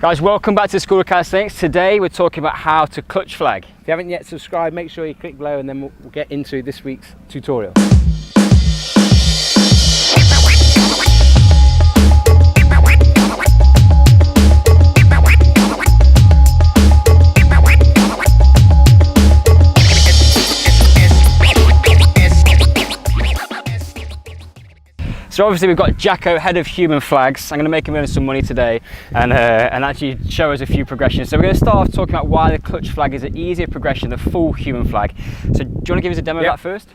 Guys, welcome back to the School of Calisthenics. Today we're talking about how to clutch flag. If you haven't yet subscribed, make sure you click below and then we'll get into this week's tutorial. So obviously we've got Jacko, head of human flags. I'm going to make him earn some money today and actually show us a few progressions. So we're going to start off talking about why the clutch flag is an easier progression than the full human flag. So do you want to give us a demo of that first?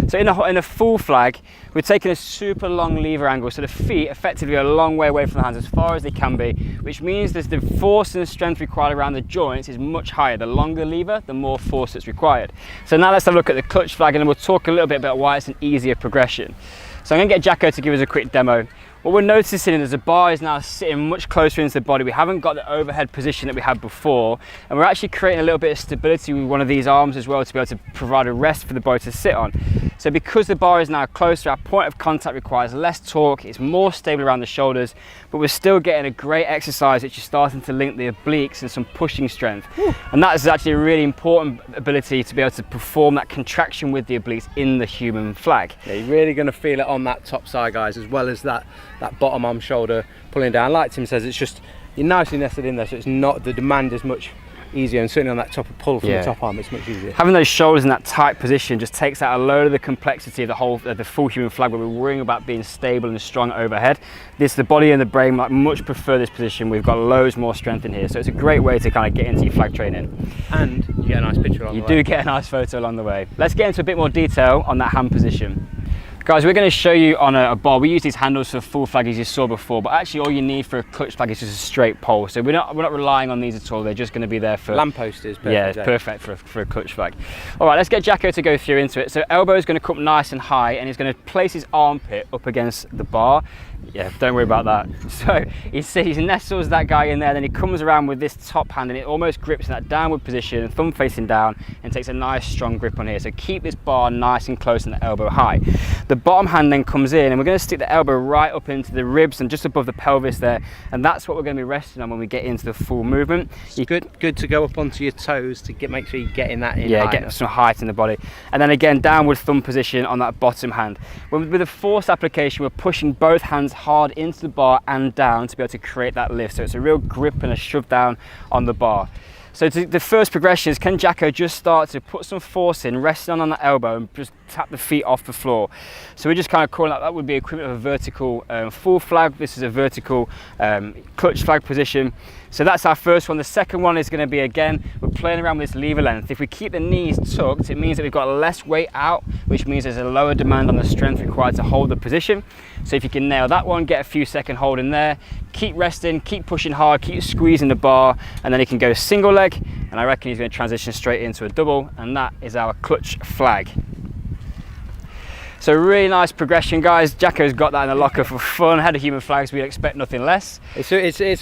So in a full flag, we're taking a super long lever angle, so the feet effectively are a long way away from the hands, as far as they can be, which means that the force and the strength required around the joints is much higher. The longer the lever, the more force that's required. So now let's have a look at the clutch flag and then we'll talk a little bit about why it's an easier progression. So I'm going to get Jacko to give us a quick demo. What we're noticing is the bar is now sitting much closer into the body. We haven't got the overhead position that we had before, and we're actually creating a little bit of stability with one of these arms as well to be able to provide a rest for the body to sit on. So because the bar is now closer, our point of contact requires less torque, it's more stable around the shoulders, but we're still getting a great exercise which is starting to link the obliques and some pushing strength. Woo. And that is actually a really important ability to be able to perform that contraction with the obliques in the human flag. Yeah, you're really going to feel it on that top side, guys, as well as that bottom arm shoulder pulling down. Like Tim says, it's just, you're nicely nested in there, so it's not, the demand is much easier, and certainly on that top pull from the top arm, it's much easier. Having those shoulders in that tight position just takes out a load of the complexity of the full human flag, where we're worrying about being stable and strong overhead. The body and the brain much prefer this position. We've got loads more strength in here, so it's a great way to kind of get into your flag training. And you get a nice picture along the way. You do get a nice photo along the way. Let's get into a bit more detail on that hand position. Guys, we're going to show you on a bar. We use these handles for full flag as you saw before, but actually all you need for a clutch flag is just a straight pole. So we're not relying on these at all. They're just going to be there for lamppost is perfect. Yeah, it's perfect for a clutch flag. All right, let's get Jacko to go through into it. So elbow is going to come nice and high, and he's going to place his armpit up against the bar. Yeah, don't worry about that. So he nestles that guy in there, then he comes around with this top hand and it almost grips in that downward position, thumb facing down, and takes a nice strong grip on here. So keep this bar nice and close and the elbow high. The bottom hand then comes in and we're going to stick the elbow right up into the ribs and just above the pelvis there, and that's what we're going to be resting on when we get into the full movement. Good to go up onto your toes to make sure you're getting that in. Yeah, get some height in the body. And then again, downward thumb position on that bottom hand. With a force application, we're pushing both hands hard into the bar and down to be able to create that lift. So it's a real grip and a shove down on the bar. So the first progression is, can Jacko just start to put some force in, resting on that elbow and just tap the feet off the floor. So we're just kind of calling that would be equivalent of a vertical full flag. This is a vertical clutch flag position. So that's our first one. The second one is going to be, again, we're playing around with this lever length. If we keep the knees tucked, it means that we've got less weight out, which means there's a lower demand on the strength required to hold the position. So if you can nail that one, get a few second hold in there, keep resting, keep pushing hard, keep squeezing the bar, and then he can go single leg, and I reckon he's going to transition straight into a double, and that is our clutch flag. So really nice progression, guys. Jacko's got that in the locker for fun. Head of human flags, we'd expect nothing less. It's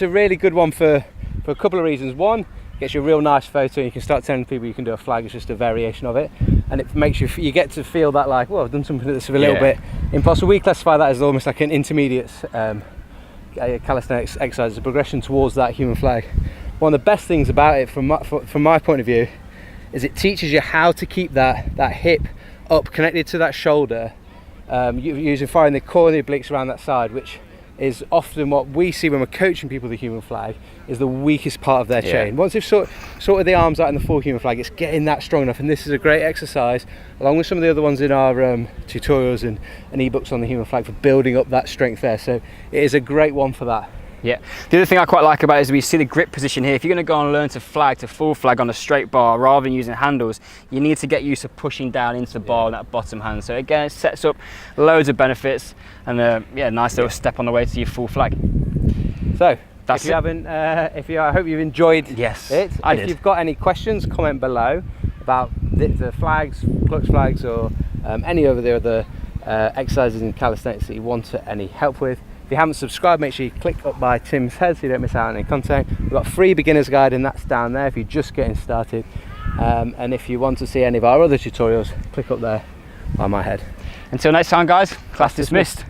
a really good one for a couple of reasons. One, gets you a real nice photo, and you can start telling people you can do a flag. It's just a variation of it, and it makes you get to feel that, like, well, I've done something that's a little bit impossible. We classify that as almost like an intermediate calisthenics exercise, a progression towards that human flag. One of the best things about it from my point of view is it teaches you how to keep that hip up connected to that shoulder, using firing the core and the obliques around that side, which is often what we see when we're coaching people with the human flag is the weakest part of their chain. Once they've sorted the arms out in the full human flag, it's getting that strong enough, and this is a great exercise, along with some of the other ones in our tutorials and ebooks on the human flag, for building up that strength there. So it is a great one for that. Yeah, the other thing I quite like about it is we see the grip position here. If you're going to go and learn to full flag on a straight bar rather than using handles, you need to get used to pushing down into the bar on that bottom hand. So again, it sets up loads of benefits, and nice little step on the way to your full flag. So that's I hope you've enjoyed it. I did. If you've got any questions, comment below about the flags, clutch flags, or any of the other exercises in calisthenics that you want any help with. If you haven't subscribed, make sure you click up by Tim's head so you don't miss out on any content. We've got a free beginner's guide, and that's down there if you're just getting started. And if you want to see any of our other tutorials, click up there by my head. Until next time, guys, class dismissed.